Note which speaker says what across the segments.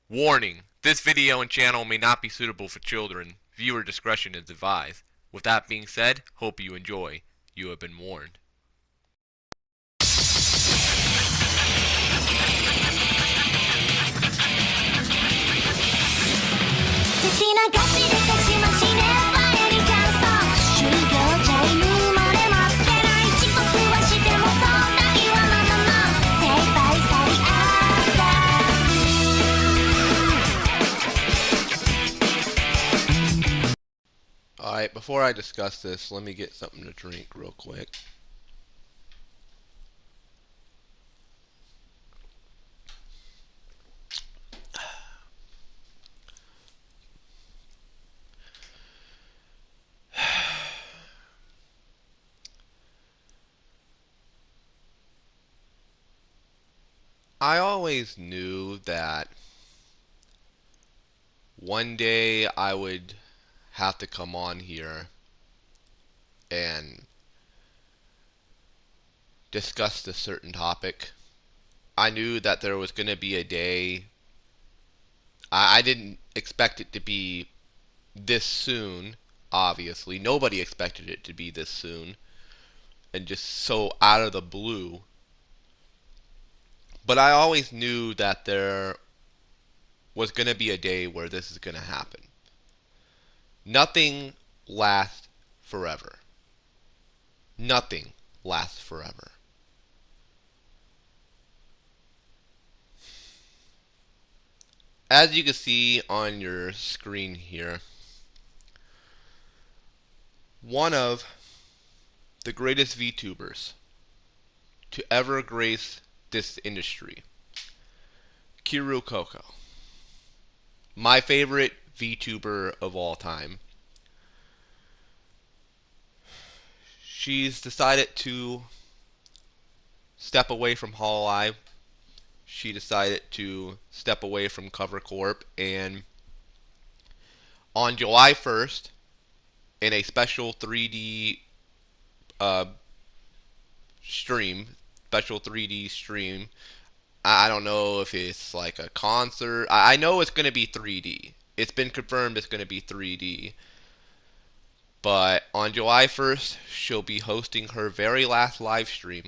Speaker 1: Warning: this video and channel may not be suitable for children. Viewer discretion is advised. With that being said, hope you enjoy. You have been warned. Alright, before I discuss this, let me get something to drink real quick. I always knew that one day I would have to come on here and discuss this certain topic. I knew that there was going to be a day. I didn't expect it to be this soon, obviously. Nobody expected it to be this soon and just so out of the blue. But I always knew that there was going to be a day where this is going to happen. Nothing lasts forever. Nothing lasts forever. As you can see on your screen here, one of the greatest VTubers to ever grace this industry, Kiryu Coco, my favorite VTuber of all time. She's decided to step away from Hololive. She decided to step away from Cover Corp, and on July 1st, in a special 3D uh, special 3D stream. I don't know if it's like a concert. I know it's going to be 3D. It's been confirmed it's going to be 3D. But on July 1st, she'll be hosting her very last live stream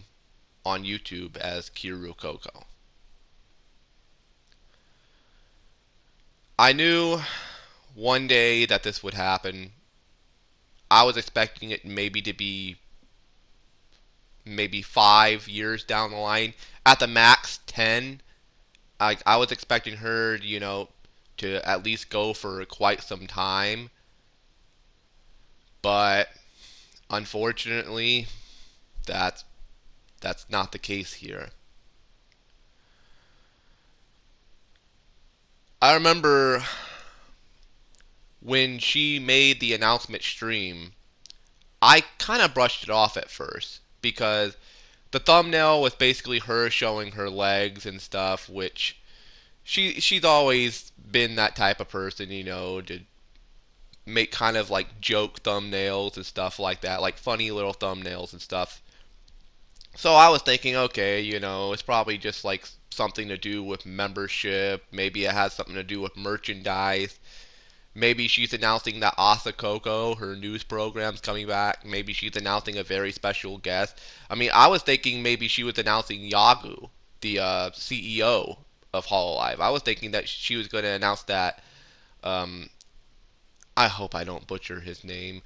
Speaker 1: on YouTube as Kiryu Coco. I knew one day that this would happen. I was expecting it maybe to be maybe 5 years down the line. At the max, 10. I was expecting her, to at least go for quite some time. But unfortunately, that's not the case here. I remember when she made the announcement stream, I kind of brushed it off at first because the thumbnail was basically her showing her legs and stuff, which she's always been that type of person, to make kind of like joke thumbnails and stuff like that, like funny little thumbnails and stuff. So I was thinking, okay, it's probably just like something to do with membership. Maybe it has something to do with merchandise. Maybe she's announcing that Asa Coco, her news program's coming back. Maybe she's announcing a very special guest. I mean, I was thinking maybe she was announcing Yagu, the CEO of Hololive. I was thinking that she was going to announce that. Um, I hope I don't butcher his name.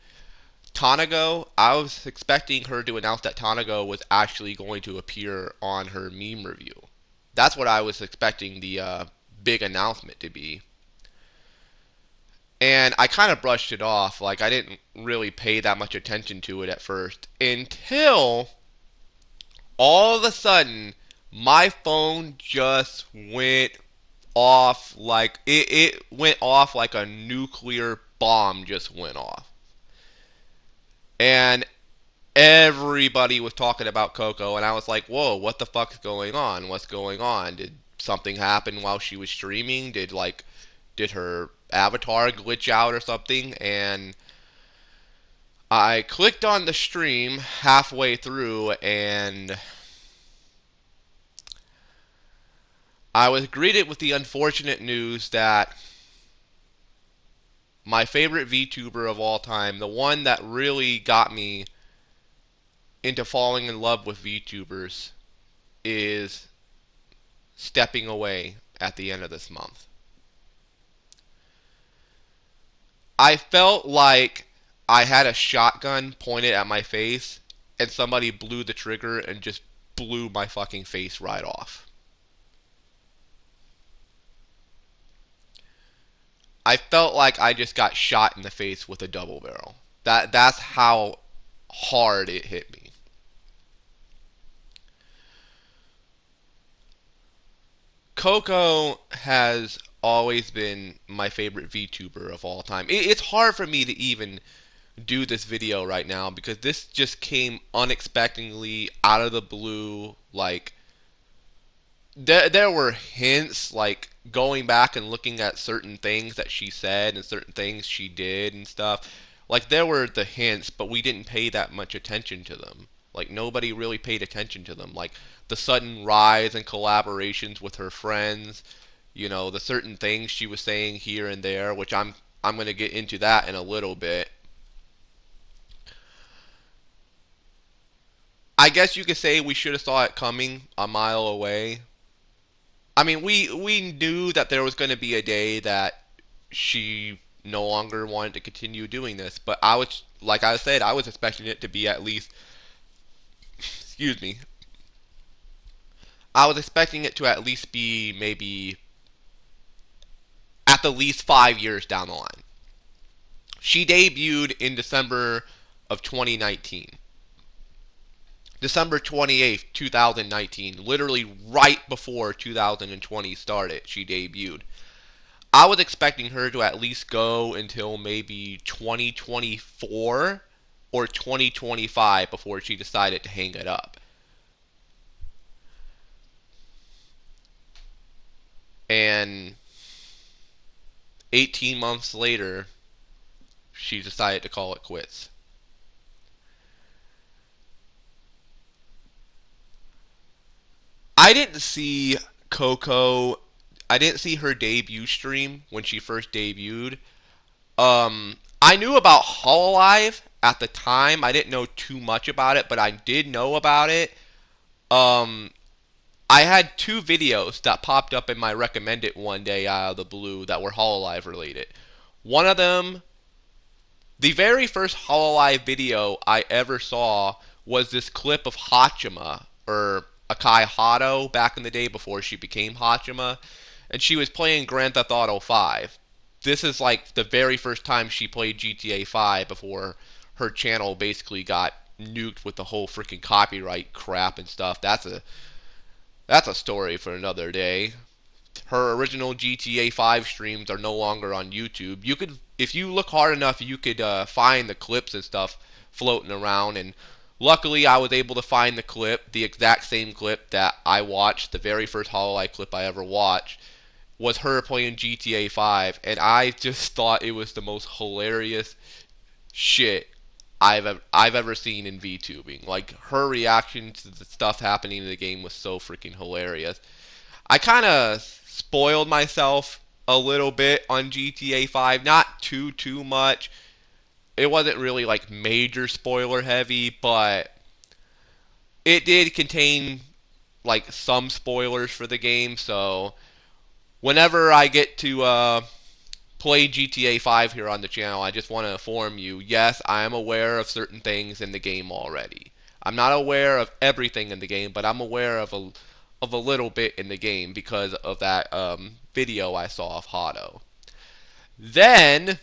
Speaker 1: Tanago. I was expecting her to announce that Tanago was actually going to appear on her meme review. That's what I was expecting the big announcement to be. And I kind of brushed it off. Like, I didn't really pay that much attention to it at first. Until all of a sudden, my phone just went off like it went off like a nuclear bomb just went off. And everybody was talking about Coco, and I was like, whoa, what the fuck's going on? What's going on? Did something happen while she was streaming? Did her avatar glitch out or something? And I clicked on the stream halfway through, and I was greeted with the unfortunate news that my favorite VTuber of all time, the one that really got me into falling in love with VTubers, is stepping away at the end of this month. I felt like I had a shotgun pointed at my face and somebody blew the trigger and just blew my fucking face right off. I felt like I just got shot in the face with a double barrel. That's how hard it hit me. Coco has always been my favorite VTuber of all time. It's hard for me to even do this video right now because this just came unexpectedly out of the blue. Like there were hints, like going back and looking at certain things that she said and certain things she did and stuff. Like there were the hints, but we didn't pay that much attention to them. Like nobody really paid attention to them. Like the sudden rise in collaborations with her friends, the certain things she was saying here and there, which I'm going to get into that in a little bit. I guess you could say we should have saw it coming a mile away. I mean, we knew that there was going to be a day that she no longer wanted to continue doing this, but I was, like I said, I was expecting it to be at least, excuse me, I was expecting it to at least be maybe at the least 5 years down the line. She debuted in December of 2019. December 28th, 2019, literally right before 2020 started, she debuted. I was expecting her to at least go until maybe 2024 or 2025 before she decided to hang it up. And 18 months later, she decided to call it quits. I didn't see Coco. I didn't see her debut stream when she first debuted. I knew about Hololive at the time. I didn't know too much about it, but I did know about it. Um, I had two videos that popped up in my recommended one day out of the blue that were Hololive related. One of them, the very first Hololive video I ever saw was this clip of Hachima, or Akai Hato, back in the day before she became Hachima, and she was playing Grand Theft Auto 5. This is like the very first time she played GTA 5 before her channel basically got nuked with the whole freaking copyright crap and stuff. That's a story for another day. Her original GTA 5 streams are no longer on YouTube. You could, if you look hard enough, you could find the clips and stuff floating around. And luckily, I was able to find the clip, the exact same clip that I watched, the very first Hololive clip I ever watched, was her playing GTA 5, and I just thought it was the most hilarious shit I've ever seen in VTubing. Like her reaction to the stuff happening in the game was so freaking hilarious. I kind of spoiled myself a little bit on GTA 5, not too much. It wasn't really like major spoiler heavy, but it did contain like some spoilers for the game. So whenever I get to play GTA 5 here on the channel, I just want to inform you, yes, I am aware of certain things in the game already. I'm not aware of everything in the game, but I'm aware of a little bit in the game because of that video I saw of Hato. Then,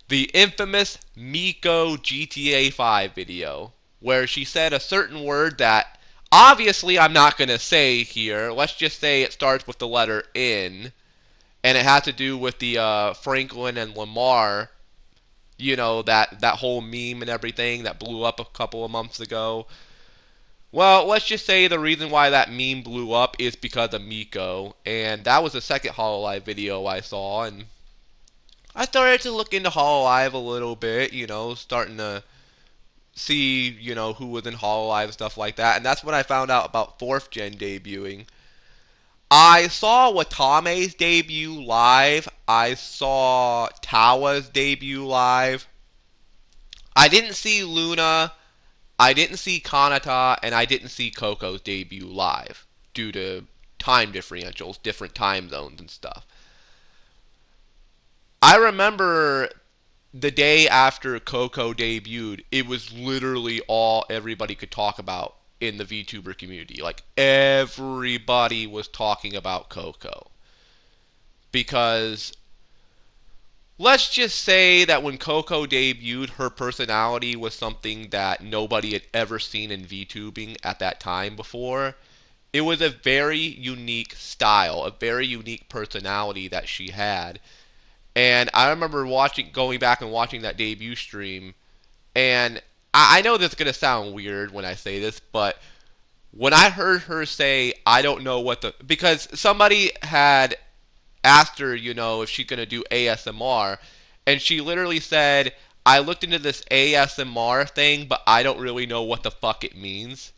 Speaker 1: the infamous Miko GTA 5 video, where she said a certain word that obviously I'm not going to say here. Let's just say it starts with the letter N, and it has to do with the Franklin and Lamar, that whole meme and everything that blew up a couple of months ago. Well, let's just say the reason why that meme blew up is because of Miko, and that was the second Hololive video I saw, and I started to look into Hololive a little bit, starting to see, who was in Hololive and stuff like that, and that's when I found out about 4th Gen debuting. I saw Watame's debut live. I saw Tawa's debut live. I didn't see Luna. I didn't see Kanata, and I didn't see Coco's debut live due to time differentials, different time zones and stuff. I remember the day after Coco debuted, it was literally all everybody could talk about in the VTuber community. Like, everybody was talking about Coco. Because let's just say that when Coco debuted, her personality was something that nobody had ever seen in VTubing at that time before. It was a very unique style, a very unique personality that she had. And I remember going back and watching that debut stream, and I know this is going to sound weird when I say this, but when I heard her say, I don't know what because somebody had asked her, if she's going to do ASMR, and she literally said, I looked into this ASMR thing, but I don't really know what the fuck it means.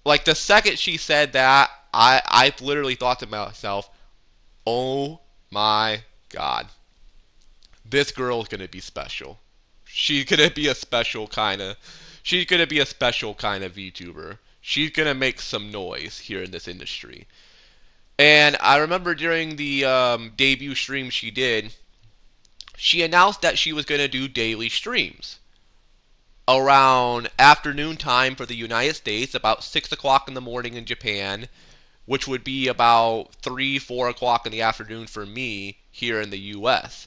Speaker 1: Like, the second she said that, I literally thought to myself, oh my god, this girl's gonna be special. She's gonna be a special kind of. She's gonna be a special kind of VTuber. She's gonna make some noise here in this industry. And I remember during the debut stream she did, she announced that she was gonna do daily streams around afternoon time for the United States, about 6 o'clock in the morning in Japan, which would be about 3, 4 o'clock in the afternoon for me here in the US.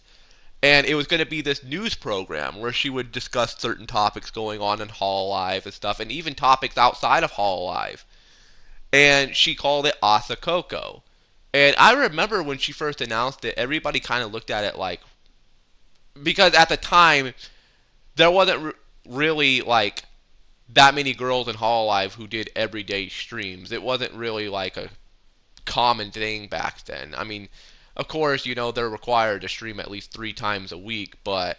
Speaker 1: And it was going to be this news program where she would discuss certain topics going on in Hololive and stuff, and even topics outside of Hololive. And she called it Asa Coco. And I remember when she first announced it, everybody kind of looked at it like, because at the time, there wasn't really like that many girls in Hololive who did everyday streams. It wasn't really like a common thing back then. I mean, of course, they're required to stream at least 3 times a week, but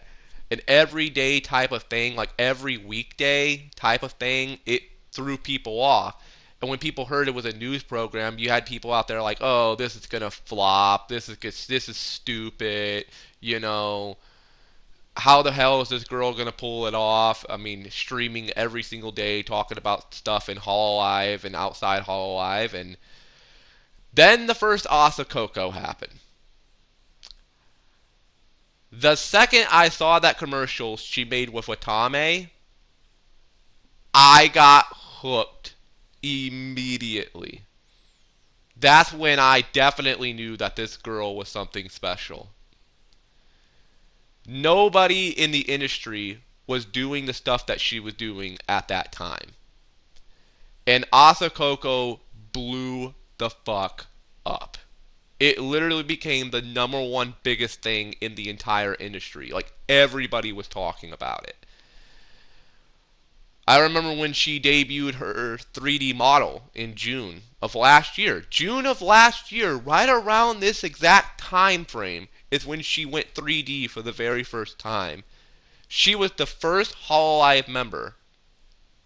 Speaker 1: an everyday type of thing, like every weekday type of thing, it threw people off. And when people heard it was a news program, you had people out there like, "Oh, this is gonna flop. This is stupid." You know, how the hell is this girl gonna pull it off? I mean, streaming every single day, talking about stuff in Hololive and outside Hololive, and then the first Asa Coco happened. The second I saw that commercial she made with Watame, I got hooked immediately. That's when I definitely knew that this girl was something special. Nobody in the industry was doing the stuff that she was doing at that time. And Asa Coco blew the fuck up. It literally became the #1 biggest thing in the entire industry. Like, everybody was talking about it. I remember when she debuted her 3D model in June of last year. June of last year, right around this exact time frame, is when she went 3D for the very first time. She was the first Hololive member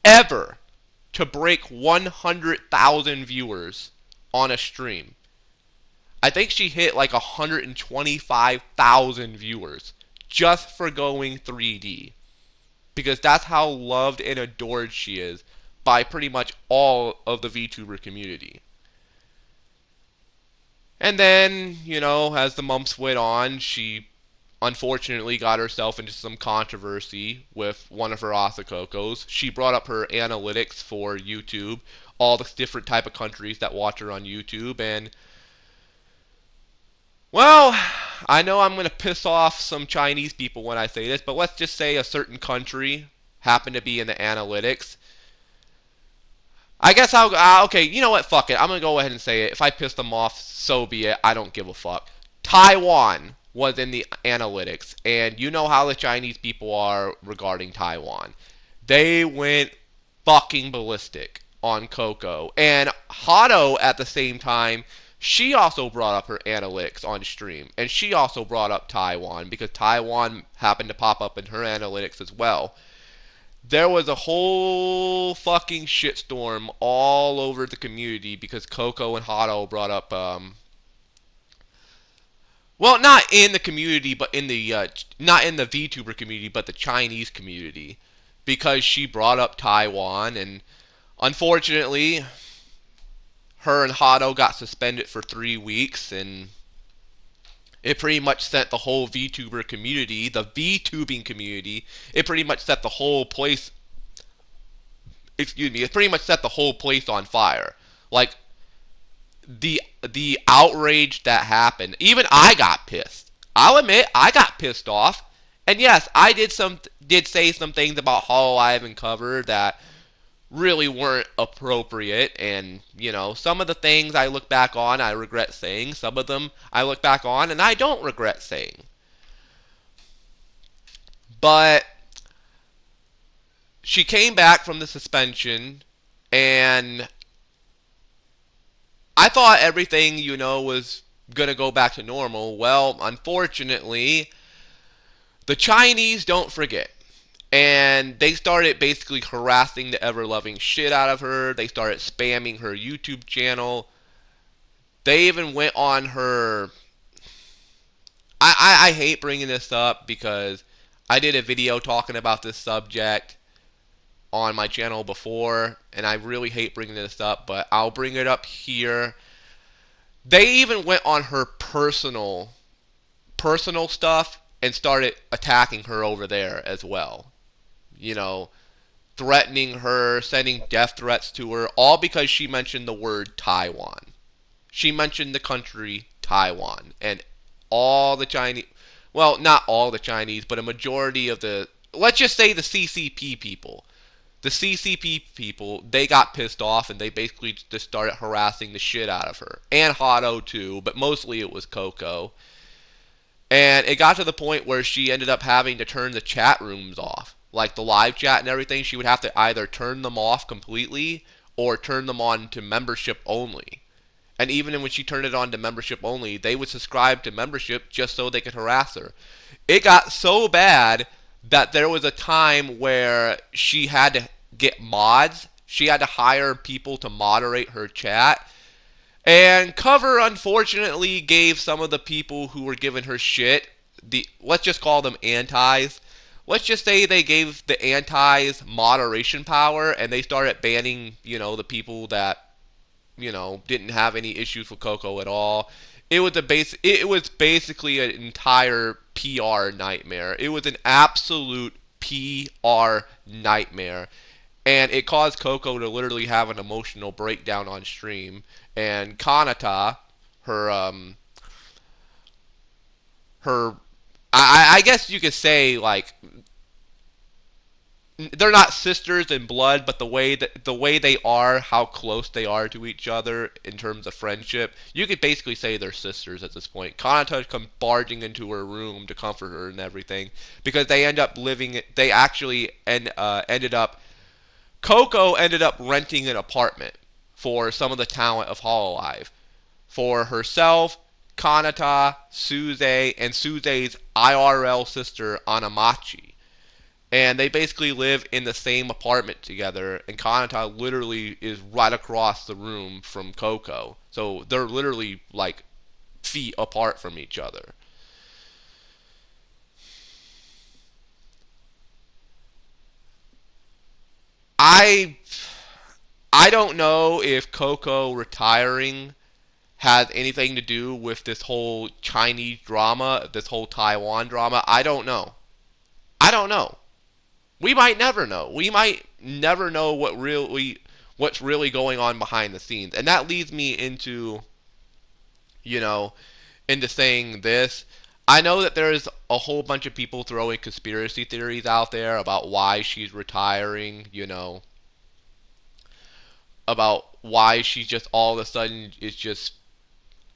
Speaker 1: ever to break 100,000 viewers on a stream. I think she hit like 125,000 viewers just for going 3D. Because that's how loved and adored she is by pretty much all of the VTuber community. And then, as the months went on, she unfortunately got herself into some controversy with one of her Asakokos. She brought up her analytics for YouTube, all the different type of countries that watch her on YouTube, and well, I know I'm going to piss off some Chinese people when I say this, but let's just say a certain country happened to be in the analytics. I guess okay, you know what, fuck it. I'm going to go ahead and say it. If I piss them off, so be it. I don't give a fuck. Taiwan was in the analytics, and you know how the Chinese people are regarding Taiwan. They went fucking ballistic on Coco. And Hato, at the same time, she also brought up her analytics on stream, and she also brought up Taiwan because Taiwan happened to pop up in her analytics as well. there was a whole fucking shitstorm all over the community because Coco and Hado brought up, well, not in the community, but in the, not in the VTuber community, but the Chinese community, because she brought up Taiwan, and unfortunately, her and Hado got suspended for 3 weeks, and it pretty much sent the whole VTuber community, the VTubing community, it pretty much set the whole place, excuse me, it pretty much set the whole place on fire. Like, the outrage that happened, even I got pissed. I'll admit, I got pissed off. And yes, I did say some things about Hololive and cover that really weren't appropriate, and some of the things I look back on I regret saying, some of them I look back on and I don't regret saying. But she came back from the suspension, and I thought everything was gonna go back to normal. Well, unfortunately, the Chinese don't forget. And they started basically harassing the ever-loving shit out of her. They started spamming her YouTube channel. They even went on her... I hate bringing this up because I did a video talking about this subject on my channel before, and I really hate bringing this up, but I'll bring it up here. They even went on her personal stuff and started attacking her over there as well. Threatening her, sending death threats to her, all because she mentioned the word Taiwan. She mentioned the country Taiwan, and all the Chinese, well, not all the Chinese, but a majority of the, let's just say the CCP people. The CCP people, they got pissed off, and they basically just started harassing the shit out of her. And Hado too, but mostly it was Coco. And it got to the point where she ended up having to turn the chat rooms off. Like the live chat and everything, she would have to either turn them off completely or turn them on to membership only. And even when she turned it on to membership only, they would subscribe to membership just so they could harass her. It got so bad that there was a time where she had to get mods. She had to hire people to moderate her chat. And Cover unfortunately gave some of the people who were giving her shit, let's just call them antis. Let's just say they gave the antis moderation power, and they started banning, the people that, didn't have any issues with Coco at all. It was basically an entire PR nightmare. It was an absolute PR nightmare. And it caused Coco to literally have an emotional breakdown on stream. And Kanata, her I guess you could say, like, they're not sisters in blood, but the way they are, how close they are to each other in terms of friendship, you could basically say they're sisters at this point. Kanata comes barging into her room to comfort her and everything, because they end up they actually ended up, Coco ended up renting an apartment for some of the talent of Hololive, for herself, Kanata, Suze, and Suze's IRL sister, Anamachi. And they basically live in the same apartment together, and Kanata literally is right across the room from Coco. So they're literally, like, feet apart from each other. I don't know if Coco retiring has anything to do with this whole Chinese drama, this whole Taiwan drama. I don't know. I don't know. We might never know. We might never know what's really going on behind the scenes. And that leads me you know, into saying this. I know that there's a whole bunch of people throwing conspiracy theories out there about why she's retiring, about why she just all of a sudden is just,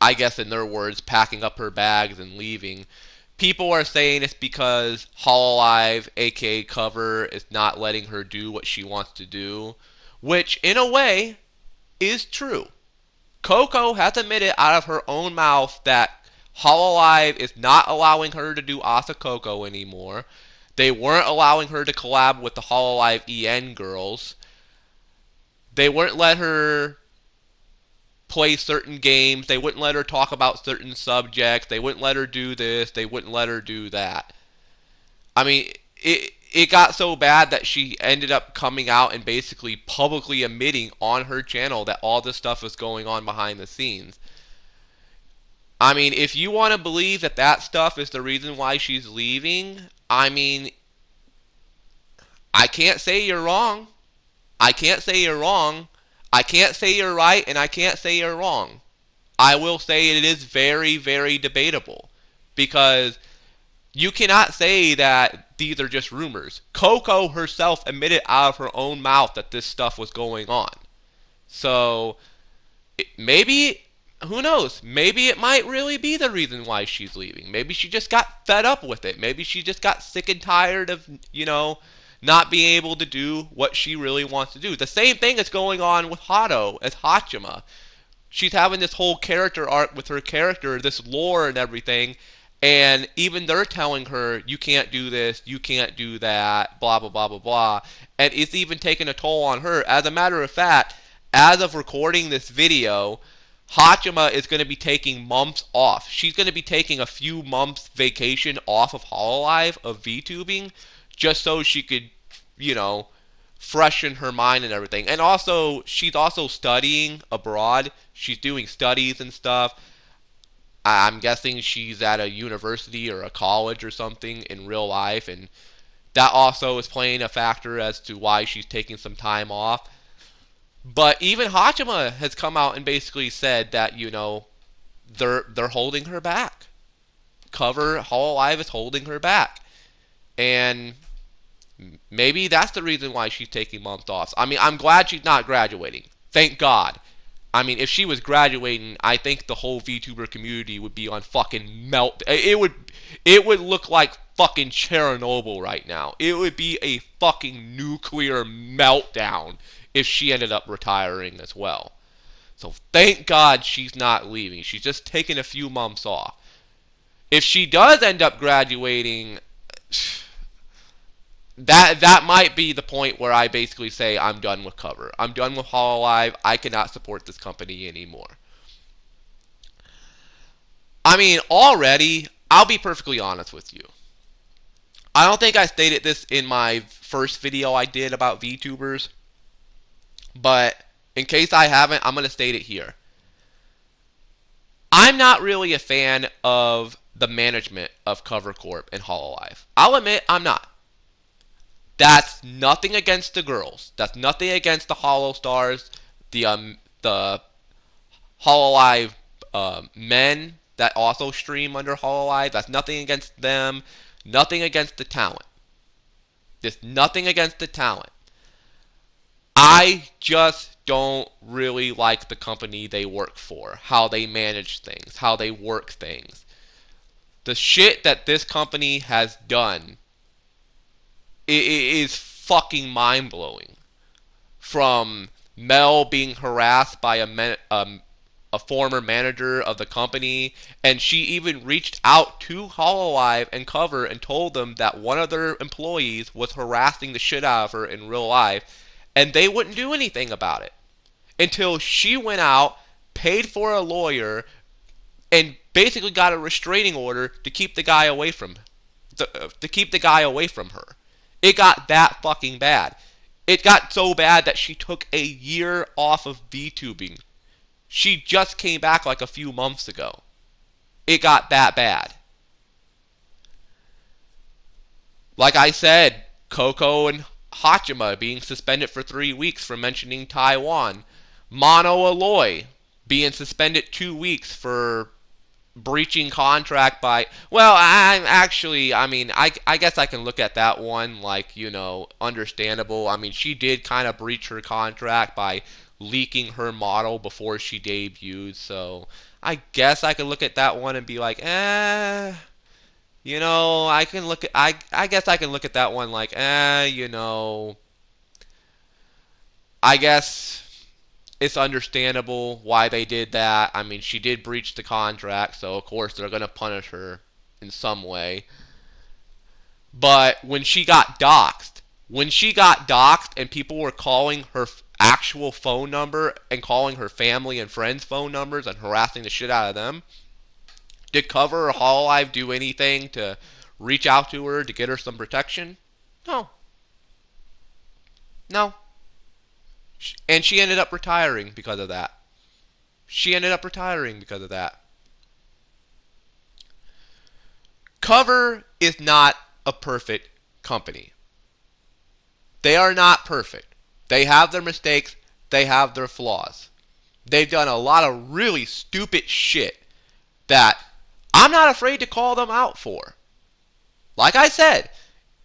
Speaker 1: I guess in their words, packing up her bags and leaving. People are saying it's because Hololive, aka Cover, is not letting her do what she wants to do, which in a way is true. Coco has admitted out of her own mouth that Hololive is not allowing her to do Asa Coco anymore. They weren't allowing her to collab with the Hololive EN girls. They wouldn't let her play certain games. They wouldn't let her talk about certain subjects. They wouldn't let her do this. They wouldn't let her do that. I mean, it got so bad that she ended up coming out and basically publicly admitting on her channel that all this stuff was going on behind the scenes. I mean, if you want to believe that that stuff is the reason why she's leaving, I mean, I can't say you're wrong. I can't say you're wrong. I can't say you're right, and I can't say you're wrong. I will say it is very, very debatable because you cannot say that these are just rumors. Coco herself admitted out of her own mouth that this stuff was going on. So maybe, who knows? Maybe it might really be the reason why she's leaving. Maybe she just got fed up with it. Maybe she just got sick and tired of, not being able to do what she really wants to do. The same thing is going on with Hato as Hachima. She's having this whole character arc with her character, this lore and everything, and even they're telling her, you can't do this, you can't do that, blah, blah, blah, blah, blah. And it's even taking a toll on her. As a matter of fact, as of recording this video, Hachima is going to be taking months off. She's going to be taking a few months vacation off of Hololive, of VTubing, just so she could, freshen her mind and everything. And also, she's also studying abroad. She's doing studies and stuff. I'm guessing she's at a university or a college or something in real life, and that also is playing a factor as to why she's taking some time off. But even Hachima has come out and basically said that, they're holding her back. Hololive is holding her back. And maybe that's the reason why she's taking months off. I mean, I'm glad she's not graduating. Thank God. I mean, if she was graduating, I think the whole VTuber community would be on fucking melt. It would look like fucking Chernobyl right now. It would be a fucking nuclear meltdown if she ended up retiring as well. So thank God she's not leaving. She's just taking a few months off. If she does end up graduating, that might be the point where I basically say I'm done with Cover. I'm done with Hololive. I cannot support this company anymore. I mean, already, I'll be perfectly honest with you. I don't think I stated this in my first video I did about VTubers, but in case I haven't, I'm going to state it here. I'm not really a fan of the management of Cover Corp and Hololive. I'll admit I'm not. That's nothing against the girls. That's nothing against the Hollow Stars, the Hololive men that also stream under Hololive. That's nothing against them. Nothing against the talent. Just nothing against the talent. I just don't really like the company they work for, how they manage things, how they work things. The shit that this company has done is fucking mind-blowing. From Mel being harassed by a former manager of the company, and she even reached out to Hololive and Cover and told them that one of their employees was harassing the shit out of her in real life, and they wouldn't do anything about it until she went out, paid for a lawyer, and basically got a restraining order to keep the guy away from her. It got that fucking bad. It got so bad that she took a year off of VTubing. She just came back like a few months ago. It got that bad. Like I said, Coco and Hachima being suspended for 3 weeks for mentioning Taiwan. Mono Aloy being suspended 2 weeks for breaching contract by, well, I guess I can look at that one like, understandable. I mean, she did kind of breach her contract by leaking her model before she debuted, so I guess I can look at that one and be like, I guess I can look at that one like, I guess it's understandable why they did that. I mean, she did breach the contract, so of course they're going to punish her in some way. But when she got doxxed and people were calling her actual phone number and calling her family and friends' phone numbers and harassing the shit out of them, did Cover or Hololive do anything to reach out to her to get her some protection? No. No. And she ended up retiring because of that. She ended up retiring because of that. Cover is not a perfect company. They are not perfect. They have their mistakes. They have their flaws. They've done a lot of really stupid shit that I'm not afraid to call them out for. Like I said,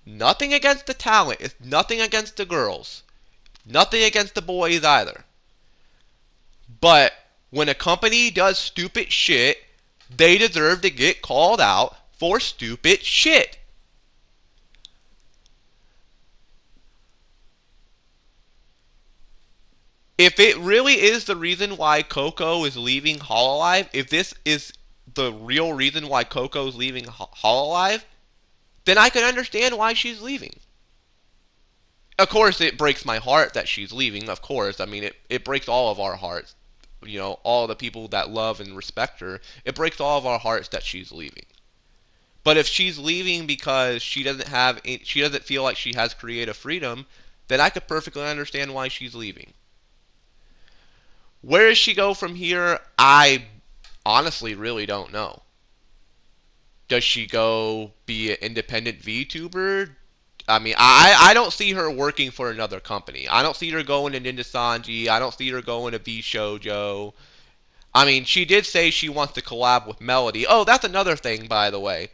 Speaker 1: nothing against the talent. It's nothing against the girls. Nothing against the boys either. But when a company does stupid shit, they deserve to get called out for stupid shit. If it really is the reason why Coco is leaving Hololive, if this is the real reason why Coco is leaving Hololive, then I can understand why she's leaving. Of course, it breaks my heart that she's leaving. Of course, I mean, it breaks all of our hearts. You know, all the people that love and respect her. It breaks all of our hearts that she's leaving. But if she's leaving because she doesn't feel like she has creative freedom, then I could perfectly understand why she's leaving. Where does she go from here? I honestly really don't know. Does she go be an independent VTuber? I mean, I don't see her working for another company. I don't see her going to Ninja Sanji. I don't see her going to VShojo. I mean, she did say she wants to collab with Melody. Oh, that's another thing, by the way.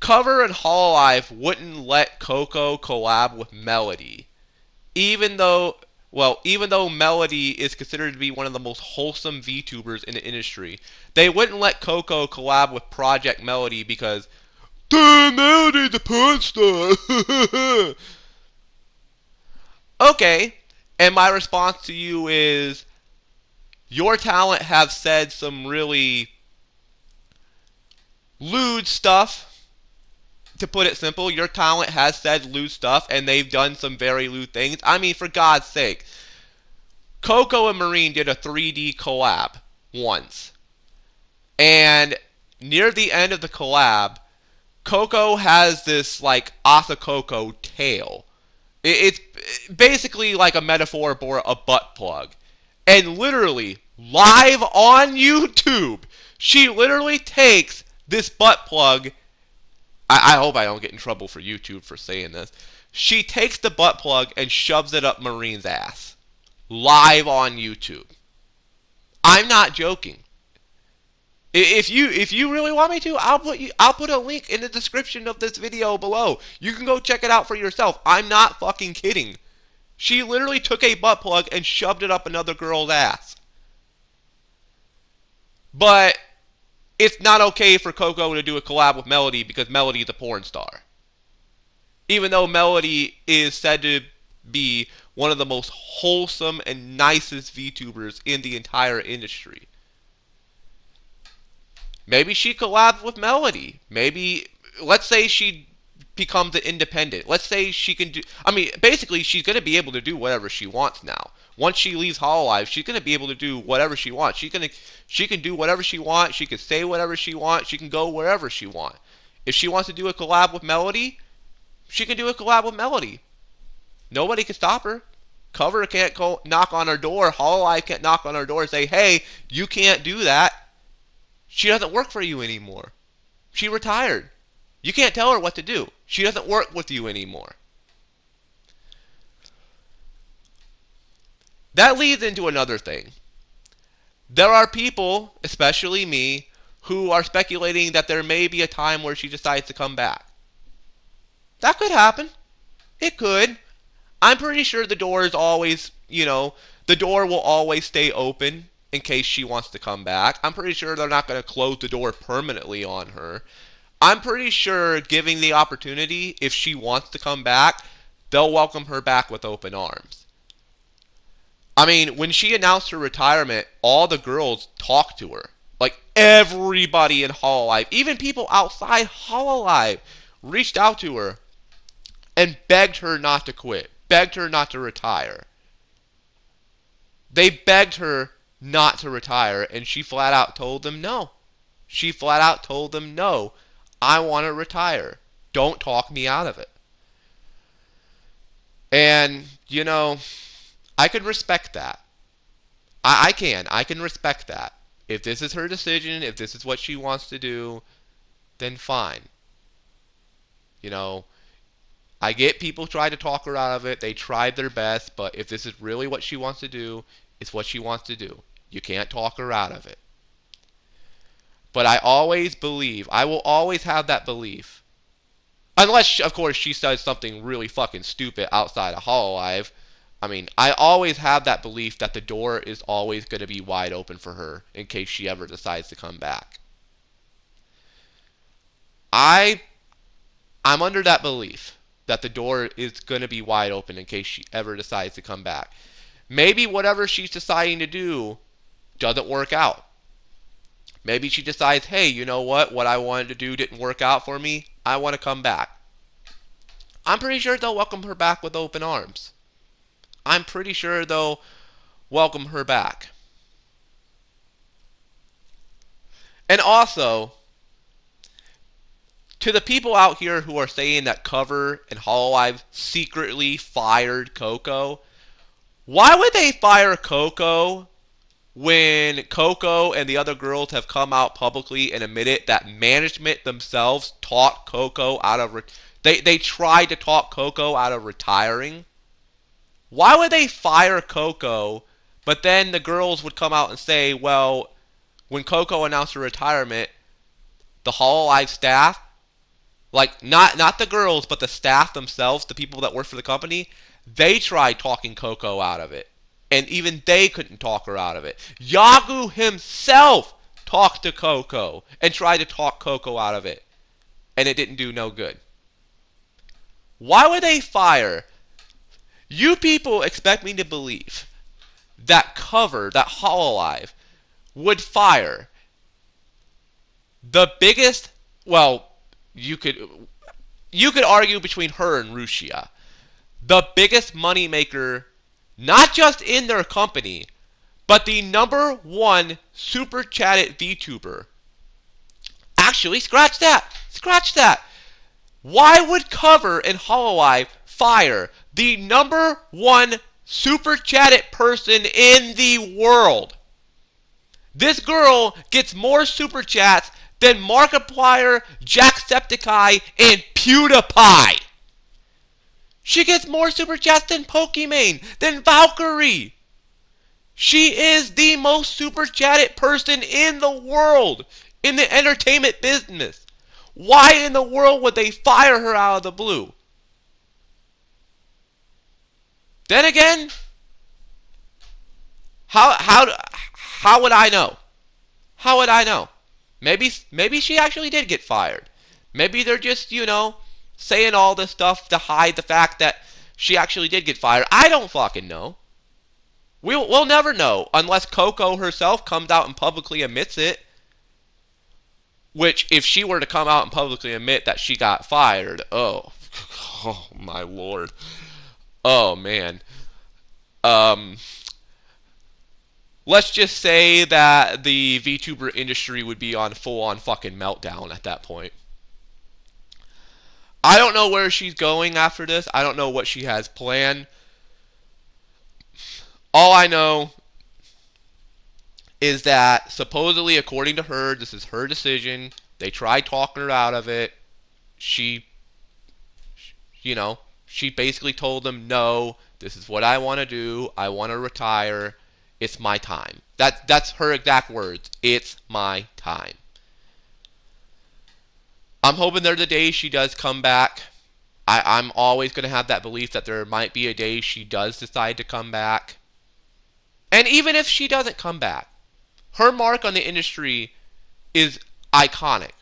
Speaker 1: Cover and Hololive wouldn't let Coco collab with Melody. Even though Melody is considered to be one of the most wholesome VTubers in the industry, they wouldn't let Coco collab with Project Melody because damn, Melody's the porn star. Okay, and my response to you is, your talent have said some really lewd stuff. To put it simple, your talent has said lewd stuff, and they've done some very lewd things. I mean, for God's sake, Coco and Marine did a 3D collab once, and near the end of the collab, Coco has this, like, Asa Coco tail. It's basically like a metaphor for a butt plug. And literally, live on YouTube, she literally takes this butt plug. I hope I don't get in trouble for YouTube for saying this. She takes the butt plug and shoves it up Marine's ass. Live on YouTube. I'm not joking. If you really want me to, I'll put a link in the description of this video below. You can go check it out for yourself. I'm not fucking kidding. She literally took a butt plug and shoved it up another girl's ass. But it's not okay for Coco to do a collab with Melody because Melody's a porn star. Even though Melody is said to be one of the most wholesome and nicest VTubers in the entire industry. Maybe she collabs with Melody. Maybe, let's say she becomes an independent. Let's say she can do, I mean, basically she's going to be able to do whatever she wants now. Once she leaves Hololive, she's going to be able to do whatever she wants. She can do whatever she wants. She can say whatever she wants. She can go wherever she wants. If she wants to do a collab with Melody, she can do a collab with Melody. Nobody can stop her. Cover can't go knock on her door. Hololive can't knock on her door and say, hey, you can't do that. She doesn't work for you anymore. She retired. You can't tell her what to do. She doesn't work with you anymore. That leads into another thing. There are people, especially me, who are speculating that there may be a time where she decides to come back. That could happen. It could. I'm pretty sure the door is always, the door will always stay open in case she wants to come back. I'm pretty sure they're not going to close the door permanently on her. I'm pretty sure giving the opportunity, if she wants to come back, they'll welcome her back with open arms. I mean, when she announced her retirement, all the girls talked to her. Like, everybody in Hololive, even people outside Hololive, reached out to her and begged her not to quit, begged her not to retire. They begged her not to retire, and she flat out told them no. She flat out told them no. I want to retire. Don't talk me out of it. And, I can respect that. I can. I can respect that. If this is her decision, if this is what she wants to do, then fine. You know, I get people try to talk her out of it. They tried their best, but if this is really what she wants to do, it's what she wants to do. You can't talk her out of it. But I always believe, I will always have that belief. Unless, of course, she says something really fucking stupid outside of Hololive. I mean, I always have that belief that the door is always going to be wide open for her in case she ever decides to come back. I'm under that belief that the door is going to be wide open in case she ever decides to come back. Maybe whatever she's deciding to do doesn't work out. Maybe she decides, hey, you know what? What I wanted to do didn't work out for me. I want to come back. I'm pretty sure they'll welcome her back with open arms. I'm pretty sure they'll welcome her back. And also, to the people out here who are saying that Cover and Hololive secretly fired Coco, why would they fire Coco when Coco and the other girls have come out publicly and admitted that management themselves talked Coco out of... They tried to talk Coco out of retiring? Why would they fire Coco, but then the girls would come out and say, well, when Coco announced her retirement, the Hololive staff, like not the girls, but the staff themselves, the people that work for the company, they tried talking Coco out of it. And even they couldn't talk her out of it. Yagu himself talked to Coco and tried to talk Coco out of it. And it didn't do no good. Why would they fire? You people expect me to believe that Cover, that Hololive, would fire the biggest, well, you could argue between her and Rushia, the biggest moneymaker, not just in their company, but the #1 super chatted VTuber. Actually, scratch that. Scratch that. Why would Cover and Hololive fire the #1 super chatted person in the world? This girl gets more super chats than Markiplier, Jacksepticeye, and PewDiePie. She gets more super chats than Pokimane, than Valkyrie. She is the most super chatted person in the world, in the entertainment business. Why in the world would they fire her out of the blue? Then again, how would I know? How would I know? Maybe she actually did get fired. Maybe they're just, saying all this stuff to hide the fact that she actually did get fired. I don't fucking know. We'll never know unless Coco herself comes out and publicly admits it. Which, if she were to come out and publicly admit that she got fired, oh my lord. Oh man. Let's just say that the VTuber industry would be on full-on fucking meltdown at that point. I don't know where she's going after this. I don't know what she has planned. All I know is that supposedly, according to her, this is her decision. They tried talking her out of it. She basically told them, no, this is what I want to do. I want to retire. It's my time. That's her exact words. It's my time. I'm hoping there are the days she does come back. I'm always going to have that belief that there might be a day she does decide to come back. And even if she doesn't come back, her mark on the industry is iconic.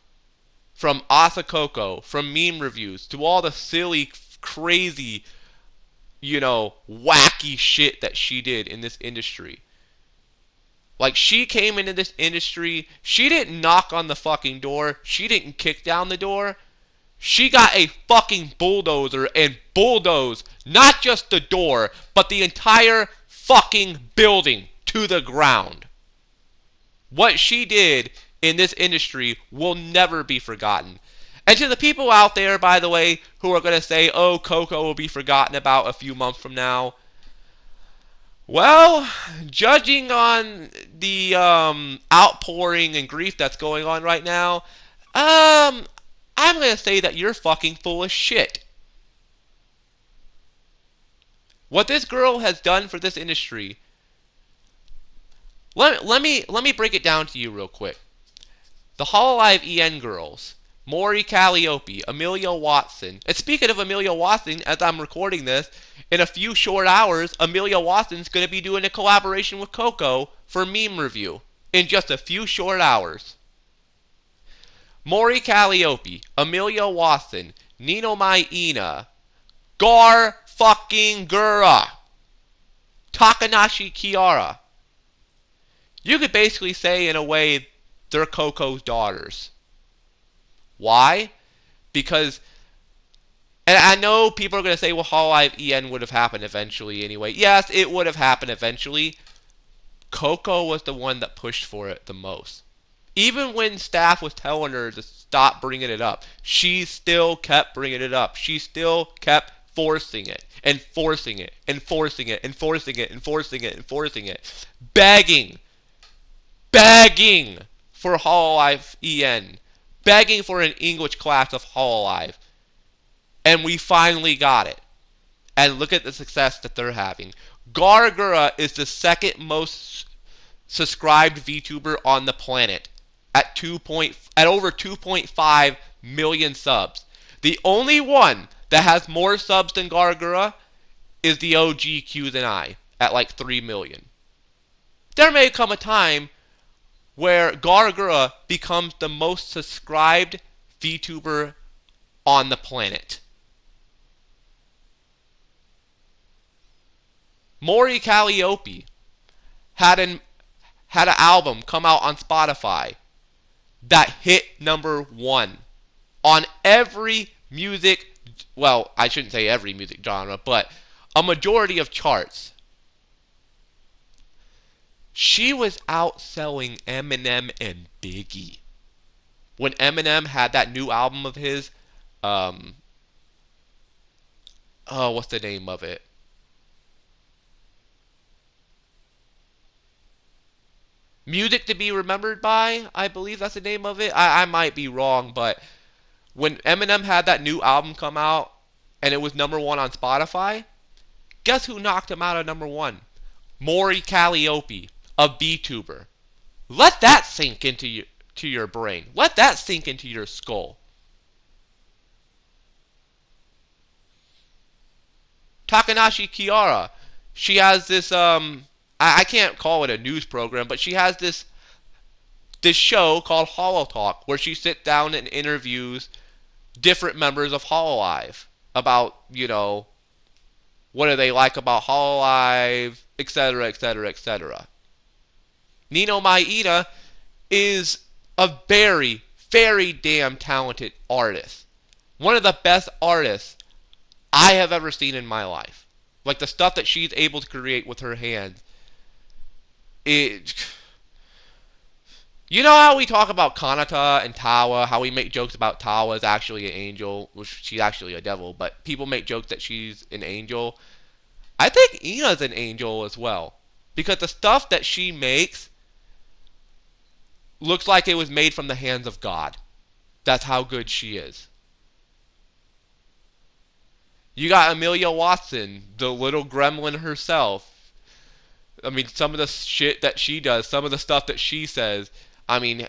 Speaker 1: From Asa Coco, from meme reviews, to all the silly, crazy, wacky shit that she did in this industry. Like, she came into this industry, she didn't knock on the fucking door, she didn't kick down the door. She got a fucking bulldozer and bulldozed not just the door, but the entire fucking building to the ground. What she did in this industry will never be forgotten. And to the people out there, by the way, who are going to say, oh, Coco will be forgotten about a few months from now. Well, judging on the outpouring and grief that's going on right now, I'm going to say that you're fucking full of shit. What this girl has done for this industry, let me break it down to you real quick. The Hololive EN girls, Maury Calliope, Amelia Watson. And speaking of Amelia Watson, as I'm recording this, in a few short hours, Amelia Watson's going to be doing a collaboration with Coco for meme review. In just a few short hours. Maury Calliope, Amelia Watson, Nino Maina, Gar fucking Gura, Takanashi Kiara. You could basically say, in a way, they're Coco's daughters. Why? Because, and I know people are going to say, well, Hololive EN would have happened eventually anyway. Yes, it would have happened eventually. Coco was the one that pushed for it the most. Even when staff was telling her to stop bringing it up, she still kept bringing it up. She still kept forcing it, and forcing it, and forcing it, and forcing it, and forcing it, and forcing it. Begging for Hololive EN. Begging for an English class of Hololive. And we finally got it. And look at the success that they're having. Gargura is the second most subscribed VTuber on the planet at over 2.5 million subs. The only one that has more subs than Gargura is the OG Q's and I at like 3 million. There may come a time where Gargura becomes the most subscribed VTuber on the planet. Maury Calliope had an album come out on Spotify that hit #1 on every music, well, I shouldn't say every music genre, but a majority of charts. She was outselling Eminem and Biggie. When Eminem had that new album of his, what's the name of it? Music to be Remembered By, I believe that's the name of it. I might be wrong, but when Eminem had that new album come out and it was #1 on Spotify, guess who knocked him out of #1? Maury Calliope, a VTuber. Let that sink into your brain. Let that sink into your skull. Takanashi Kiara, she has this I can't call it a news program, but she has this show called Holo Talk, where she sits down and interviews different members of Hololive about, what do they like about Hololive, etc., etc., etc. Nino Maina is a very, very damn talented artist. One of the best artists I have ever seen in my life. Like the stuff that she's able to create with her hands. You know how we talk about Kanata and Tawa, how we make jokes about Tawa is actually an angel, which she's actually a devil, but people make jokes that she's an angel. I think Ina's an angel as well, because the stuff that she makes looks like it was made from the hands of God. That's how good she is. You got Amelia Watson, the little gremlin herself. I mean, some of the shit that she does, some of the stuff that she says, I mean,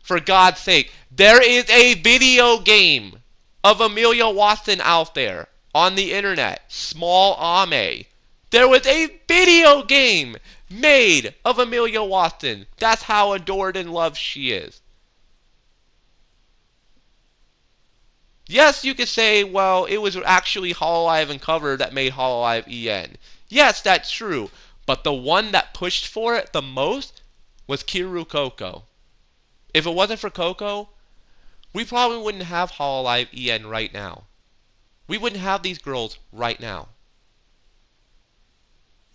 Speaker 1: for God's sake, there is a video game of Amelia Watson out there on the internet. Small Ame. There was a video game made of Amelia Watson. That's how adored and loved she is. Yes, you could say, well, it was actually Hololive and Cover that made Hololive EN. Yes, that's true. But the one that pushed for it the most was Kiryu Coco. If it wasn't for Coco, we probably wouldn't have Hololive EN right now. We wouldn't have these girls right now.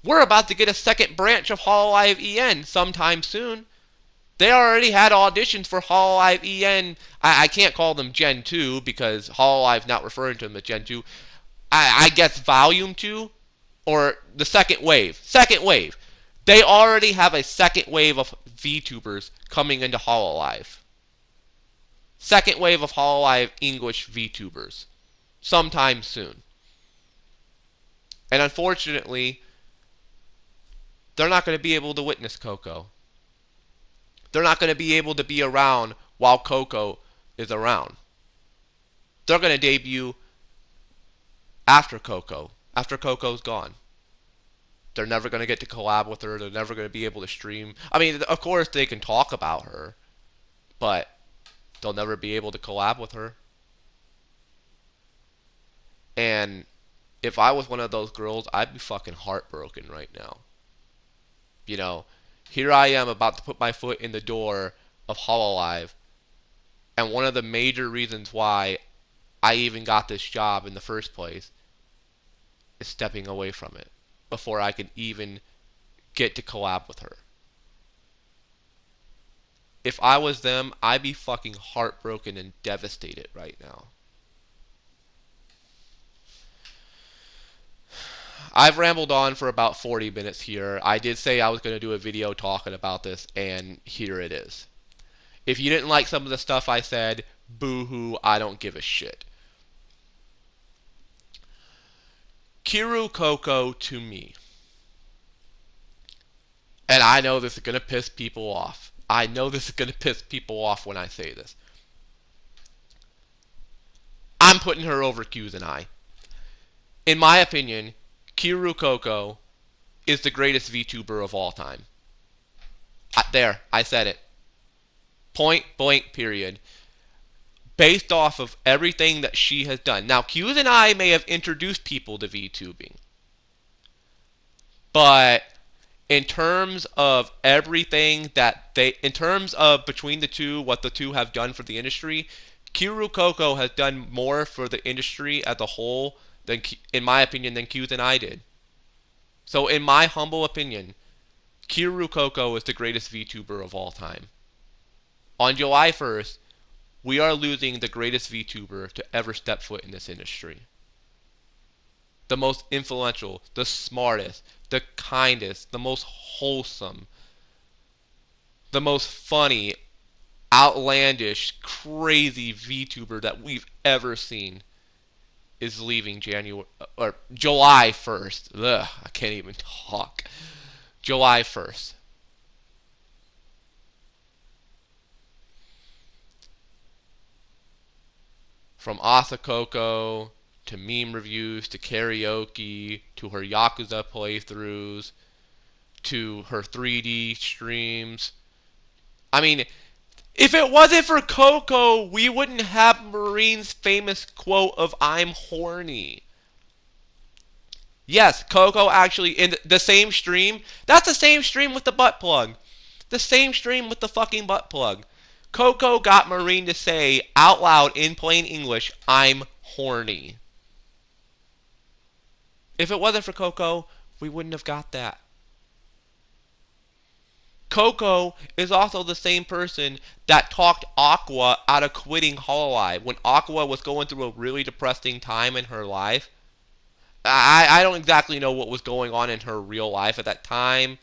Speaker 1: We're about to get a second branch of Hololive EN sometime soon. They already had auditions for Hololive EN. I can't call them Gen 2 because Hololive's not referring to them as Gen 2. I guess Volume 2 or the second wave. Second wave. They already have a second wave of VTubers coming into Hololive. Second wave of Hololive English VTubers. Sometime soon. And unfortunately, they're not going to be able to witness Coco. They're not going to be able to be around while Coco is around. They're going to debut after Coco's gone. They're never going to get to collab with her. They're never going to be able to stream. I mean, of course they can talk about her, but they'll never be able to collab with her. And if I was one of those girls, I'd be fucking heartbroken right now. You know, here I am about to put my foot in the door of Hololive, and one of the major reasons why I even got this job in the first place is stepping away from it before I can even get to collab with her. If I was them, I'd be fucking heartbroken and devastated right now. I've rambled on for about 40 minutes here. I did say I was going to do a video talking about this, and here it is. If you didn't like some of the stuff I said, boo-hoo, I don't give a shit. Kiryu Coco to me. And I know this is going to piss people off. I know this is going to piss people off when I say this. I'm putting her over Q's and I. In my opinion, Kiryu Coco is the greatest VTuber of all time. There, I said it. Point blank period. Based off of everything that she has done. Now, Q's and I may have introduced people to VTubing. But in terms of everything that in terms of between the two, what the two have done for the industry, Kiryu Coco has done more for the industry as a whole than, in my opinion, than Q's and I did. So in my humble opinion, Kiryu Coco is the greatest VTuber of all time. On July 1st, we are losing the greatest VTuber to ever step foot in this industry. The most influential, the smartest, the kindest, the most wholesome, the most funny, outlandish, crazy VTuber that we've ever seen is leaving July 1st. Ugh, I can't even talk. July 1st. From Asa Coco to meme reviews to karaoke to her Yakuza playthroughs to her 3D streams. I mean, if it wasn't for Coco, we wouldn't have Marine's famous quote of "I'm horny." Yes, Coco actually, in the same stream, that's the same stream with the butt plug. The same stream with the fucking butt plug. Coco got Marine to say out loud in plain English, "I'm horny." If it wasn't for Coco, we wouldn't have got that. Coco is also the same person that talked Aqua out of quitting Hololive when Aqua was going through a really depressing time in her life. I don't exactly know what was going on in her real life at that time.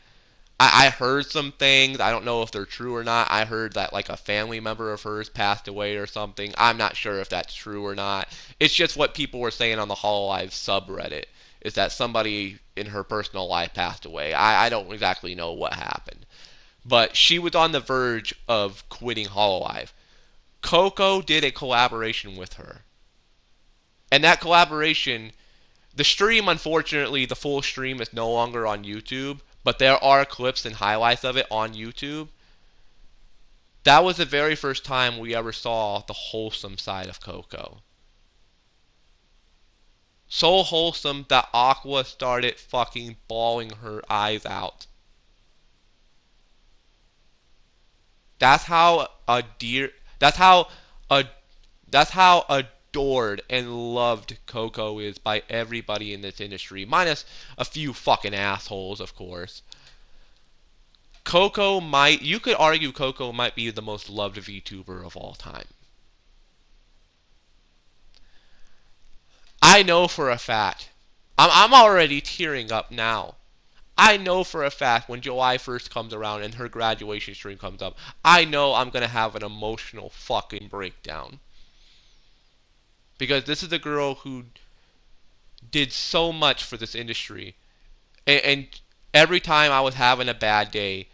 Speaker 1: I heard some things. I don't know if they're true or not. I heard that like a family member of hers passed away or something. I'm not sure if that's true or not. It's just what people were saying on the Hololive subreddit, is that somebody in her personal life passed away. I don't exactly know what happened. But she was on the verge of quitting Hololive. Coco did a collaboration with her. And that collaboration, the stream, unfortunately, the full stream is no longer on YouTube, but there are clips and highlights of it on YouTube. That was the very first time we ever saw the wholesome side of Coco. So wholesome that Aqua started fucking bawling her eyes out. That's how a That's how adored and loved Coco is by everybody in this industry, minus a few fucking assholes, of course. You could argue Coco might be the most loved VTuber of all time. I know for a fact. I'm already tearing up now. I know for a fact when July 1st comes around and her graduation stream comes up, I know I'm going to have an emotional fucking breakdown. Because this is a girl who did so much for this industry. And every time I was having a bad day,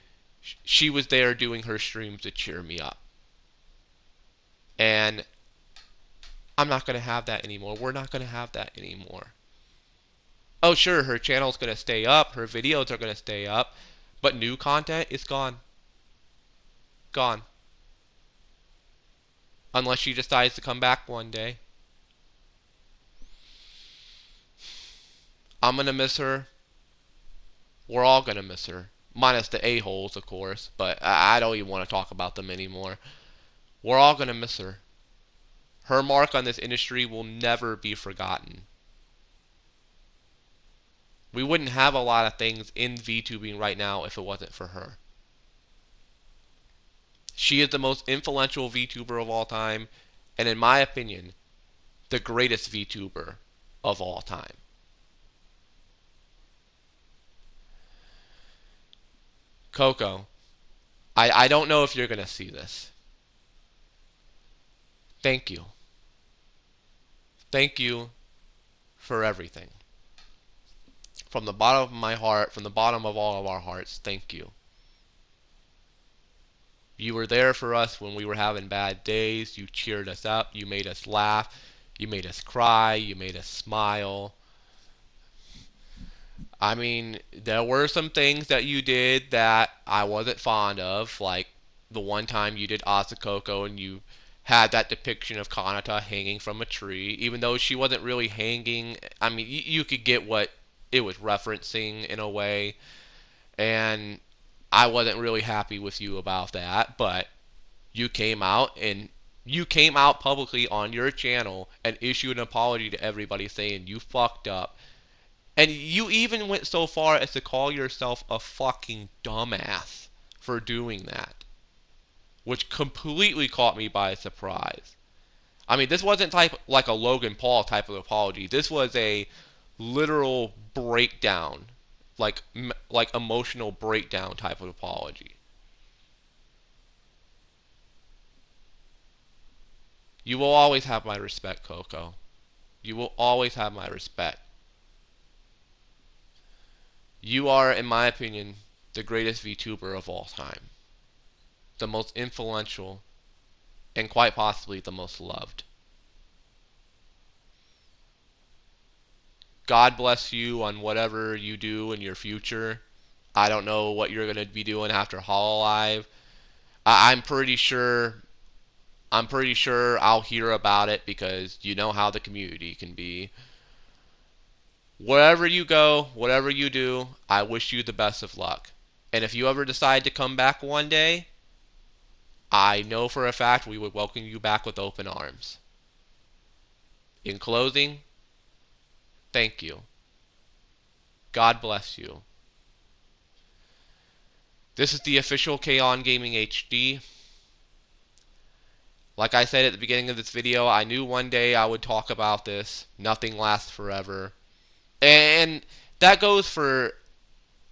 Speaker 1: she was there doing her streams to cheer me up. And I'm not going to have that anymore. We're not going to have that anymore. Oh, sure, her channel's going to stay up. Her videos are going to stay up. But new content is gone. Gone. Unless she decides to come back one day. I'm going to miss her. We're all going to miss her. Minus the a-holes, of course. But I don't even want to talk about them anymore. We're all going to miss her. Her mark on this industry will never be forgotten. We wouldn't have a lot of things in VTubing right now if it wasn't for her. She is the most influential VTuber of all time, and in my opinion, the greatest VTuber of all time. Coco, I don't know if you're going to see this. Thank you. Thank you for everything. From the bottom of my heart, from the bottom of all of our hearts, thank you. You were there for us when we were having bad days. You cheered us up. You made us laugh. You made us cry. You made us smile. I mean, there were some things that you did that I wasn't fond of, like the one time you did Asakoko and you had that depiction of Kanata hanging from a tree, even though she wasn't really hanging. I mean, you could get what it was referencing in a way, and I wasn't really happy with you about that, but you came out publicly on your channel and issued an apology to everybody saying you fucked up. And you even went so far as to call yourself a fucking dumbass for doing that, which completely caught me by surprise. I mean, this wasn't like a Logan Paul type of apology. This was a literal breakdown, like emotional breakdown type of apology. You will always have my respect, Coco. You will always have my respect. You are, in my opinion, the greatest VTuber of all time. The most influential, and quite possibly the most loved. God bless you on whatever you do in your future. I don't know what you're going to be doing after Hololive. I'm pretty sure I'll hear about it because you know how the community can be. Wherever you go, whatever you do, I wish you the best of luck. And if you ever decide to come back one day, I know for a fact we would welcome you back with open arms. In closing, thank you. God bless you. This is the official K-On! Gaming HD. Like I said at the beginning of this video, I knew one day I would talk about this. Nothing lasts forever. And that goes for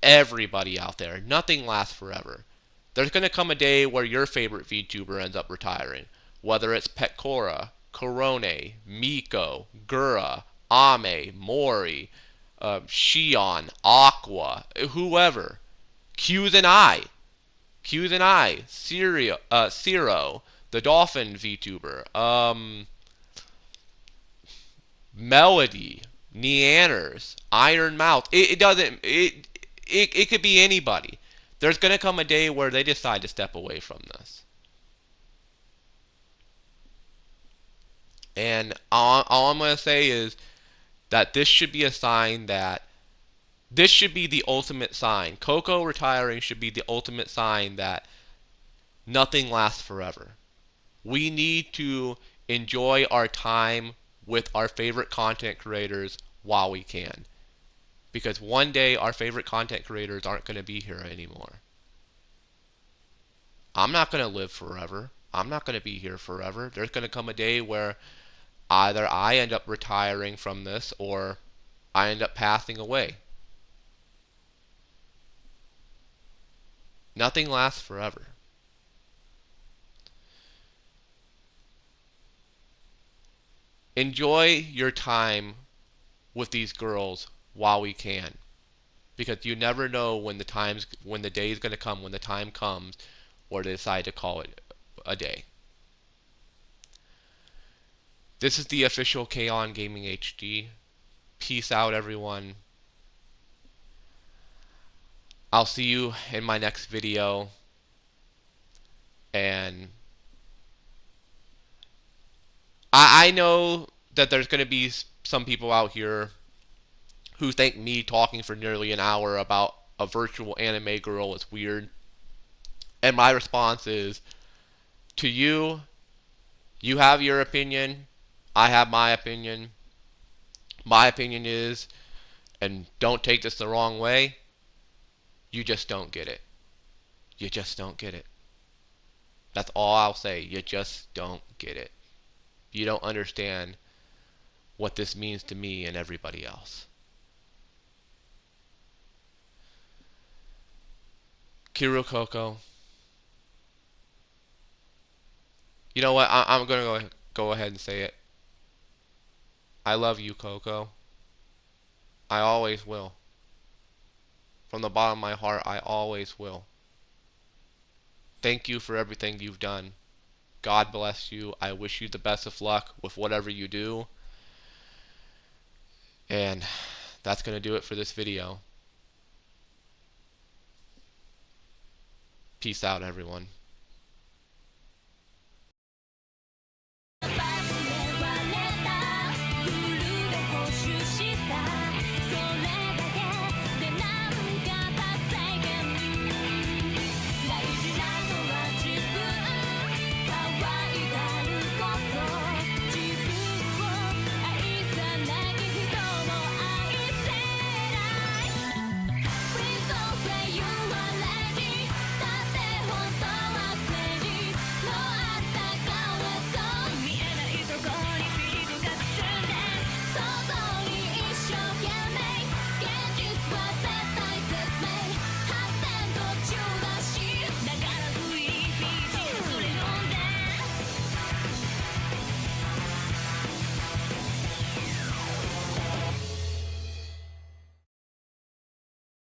Speaker 1: everybody out there. Nothing lasts forever. There's going to come a day where your favorite VTuber ends up retiring. Whether it's Petkora, Korone, Miko, Gura, Ame, Mori, Shion, Aqua, whoever. Q's and I, Zero, the Dolphin VTuber, Melody, Neanners, Iron Mouth. It could be anybody. There's going to come a day where they decide to step away from this. And all I'm going to say is that this should be a sign that this should be the ultimate sign. Coco retiring should be the ultimate sign that nothing lasts forever. We need to enjoy our time with our favorite content creators while we can. Because one day our favorite content creators aren't going to be here anymore. I'm not going to live forever. I'm not going to be here forever. There's going to come a day where either I end up retiring from this or I end up passing away. Nothing lasts forever. Enjoy your time with these girls while we can, because you never know when the day is going to come, when the time comes, or they decide to call it a day. This is the official K-On! Gaming HD. Peace out, everyone. I'll see you in my next video, and I know that there's going to be some people out here who think me talking for nearly an hour about a virtual anime girl is weird. And my response is, to you, you have your opinion, I have my opinion. My opinion is, and don't take this the wrong way, you just don't get it. You just don't get it. That's all I'll say. You just don't get it. You don't understand what this means to me and everybody else. Kiryu Coco. You know what? I'm going to go ahead and say it. I love you, Coco. I always will. From the bottom of my heart, I always will. Thank you for everything you've done. God bless you. I wish you the best of luck with whatever you do. And that's going to do it for this video. Peace out, everyone.